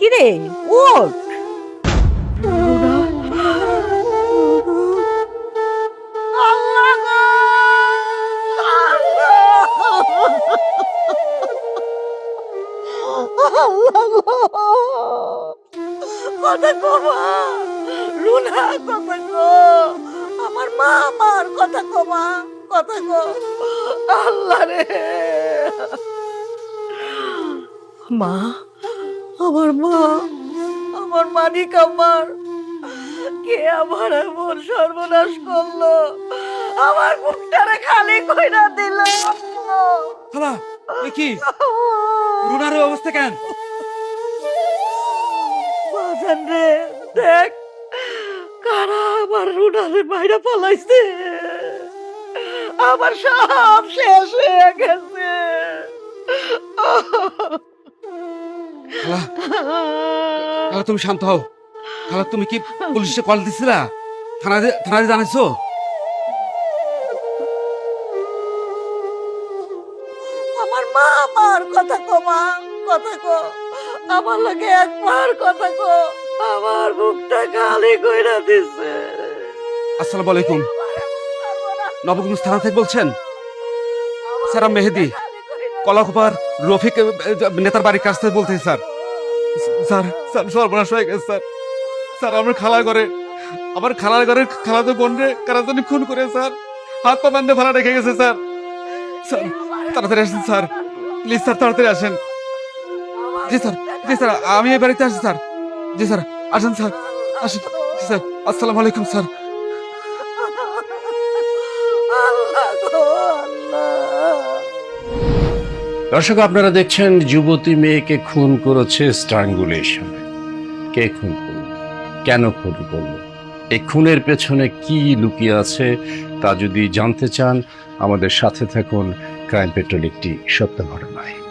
কিরে ওঠ। আল্লাহ গো! আল্লাহ গো! কথা কমা রুনা, কথা কো, আমার মা আমার কথা কমা, কথা কো। আল্লাহ রে, মা, আমার মা, আমার মানিক আমার, কে আমার এমন সর্বনাশ করলো, আমার বুকটারে খালি কইরা দিল। খালা এ কি রুনার এই অবস্থা কেন? বাজান রে, দেখ কারা আমার রুনারে বাইরে পালাইছে, আমার সব শেষ হয়ে গেছে। খালা খালা তুমি শান্ত হও। খালা তুমি কি পুলিশে কল দিছিলা? থানায় জানাইছো? আমার মা আমার কথা কমা, কথা কো, আমার লাগে একবার কথা কো, আমার বুকটা খালি কইরা দিছে। আসসালামু আলাইকুম, নবগঞ্জ থানা থেকে বলছেন? স্যার আমি মেহেদি, কলাখোপার রফিক নেতার বাড়ির কাছ থেকে বলতেছি স্যার। স্যার স্যার সর্বনাশ হয়ে গেছে স্যার। স্যার আমার খালার ঘরের খালাতো বোন রে কারা জানি খুন করে স্যার, হাত পা বান্ধে ভাড়া রেখে গেছে স্যার। স্যার তাড়াতাড়ি আসেন স্যার, প্লিজ স্যার তাড়াতাড়ি আসেন। জি স্যার, জি স্যার আমি এই বাড়িতে আসছি স্যার। জি স্যার আসেন স্যার, আসেন। জি স্যার আসসালামু আলাইকুম স্যার। আল্লাহ গো, আল্লাহ। দর্শক, আপনারা দেখছেন যুবতী মেয়েকে খুন করেছে স্ট্রাঙ্গুলেশন। কে খুন করল, কেন খুন করল, এই খুনের পেছনে কি লুকিয়ে আছে তা যদি জানতে চান, আমাদের সাথে থাকুন ক্রাইম পেট্রোল একটি সত্য ঘটনায়।